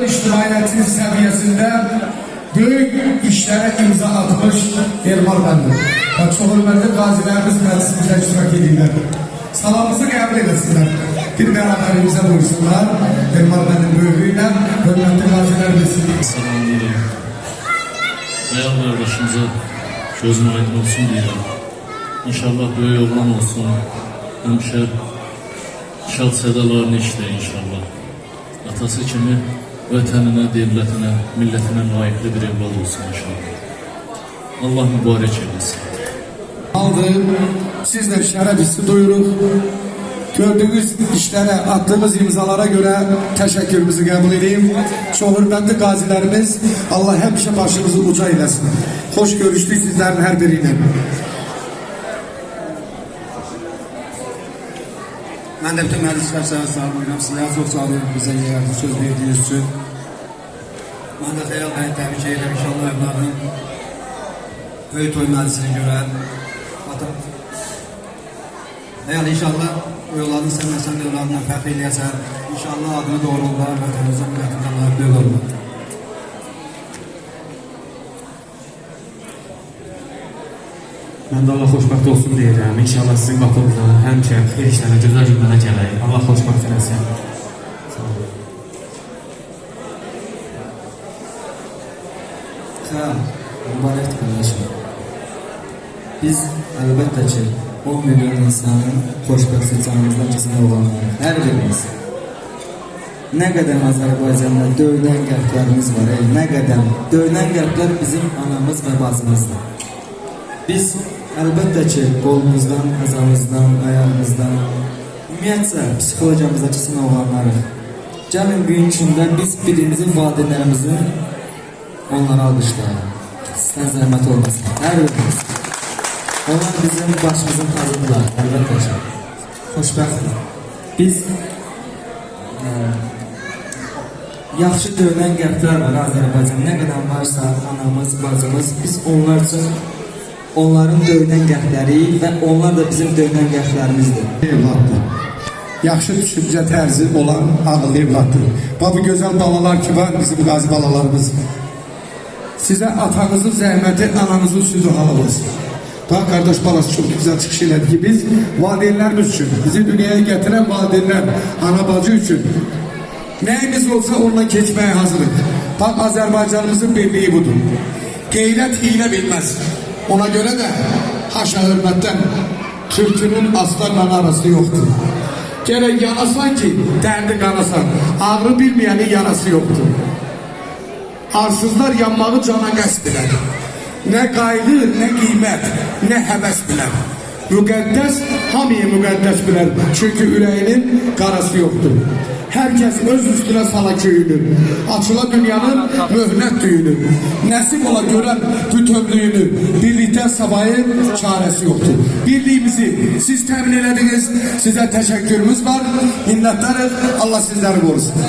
Azərbaycanın ictimaiyyəti səviyyəsində böyük işlərə imza atmış Elmar bəndir. Və çox hörmətli qazilərimiz məclisimizə iştirak edirlər. Salamımızı qəbul edəsinlər. Bir bərabərimizə buyursunlar. Elmar bəndir böyüyüyle hörmətli qazilərimiz. Salamlayırım. Dəyər qardaşımıza gözün aydın olsun deyirəm. İnşallah böyük oğlan olsun. Həmişə şad sədalarını işlə inşallah. Atası kimi vətəninə, devlətinə, millətinə layiqli bir evlad olsun inşallah. Allah mübarək eylesin. Aldı, sizlə şərəf hissi duyuruq. Gördüğünüz işlərə, attığımız imzalara görə təşəkkürümüzü qəbul edeyim. Çox hörmətli qazilərimiz, Allah həmişə başınızı uca eyləsin. Xoş görüşdük sizlərin hər biri ilə. Mən də bütün məclislər sağlayıram. Sizlərə çox sağ olun, bizə yerdə söz verdiyiniz üçün. Mən də Xeyal bəyi təbrik edirəm. İnşallah evladın böyük toy məclisini görər. Xeyal inşallah o evladın sən də evladına fəxr eləyəsən. İnşallah adını doğruldular və təmizə müqəddimdən layiqli olurlar. Mən də Allah xoşbəxt olsun deyirəm. İnşallah sizin qapınızda həmişə xeyir işlərə, gözəl günlərə gələk. Allah xoşbəxt eləsin. Sağ olun. Xeyal, mübarəkdir qardaşım. Biz əlbəttə ki 10 milyon insanın xoşbəxt canımızdan keçən olanlarıq. Hər birimiz. Nə qədər Azərbaycanda döyünən qəlblərimiz var, nə qədər döyünən qəlblər bizim anamız və bacımızdır. Biz əlbəttə ki qolumuzdan, əzamızdan, ayağımızdan, ümumiyyətcə psixologiyamızda keçən olanlarıq. Gəlin gün içində biz birimizin valideynlərimizin onlara alqışlayalım. Sizdən zəhmət olmasın. Hər birimiz. Onlar bizim başımızın tacıdırlar, əlbəttə ki. Xoşbəxtdir. Biz yaxşı döyünən qəlblər var Azərbaycan. Nə qədər varsa anamız, bacımız, biz onlar üçün onların döyünən qəlbləri və onlar da bizim döyünən qəlblərimizdir. Evladdır. Yaxşı düşüncə tərzi olan ağıllı evladdır. Bu gözəl balalar ki var, bizim qazi balalarımız. Sizə atanızın zəhməti, ananızın süzü halal olsun. Daha kardeş balası çok güzel çıkış elədi ki biz valideynlərimiz üçün, bizi dünyaya getiren valideynlər, ana bacı üçün nəyimiz olsa onunla keçməyə hazırıq. Bak Azərbaycanımızın birliği budur. Qeyrət hiylə bilməz. Ona göre de haşa hürmətdən Türkünün aslanla arası yoktur. Gerek yanasan ki derdi qanasan, ağrı bilmeyeni yarası yoktur. Arsızlar yanmağı cana qəsd edər. Nə qayğı, nə qiymət, nə həvəs bilər. Müqəddəs hamıya müqəddəs bilər. Çünkü ürəyinin qarası yoktur. Herkes öz üstüne sala köyünü, açıla dünyanın möhnət düyünü, nəsib ola görən bütövlüyünü, birlikte sabahın çaresi yoktur. Birliğimizi siz təmin elədiniz, sizə təşəkkürümüz var, minnətdarıq, Allah sizləri qorusun.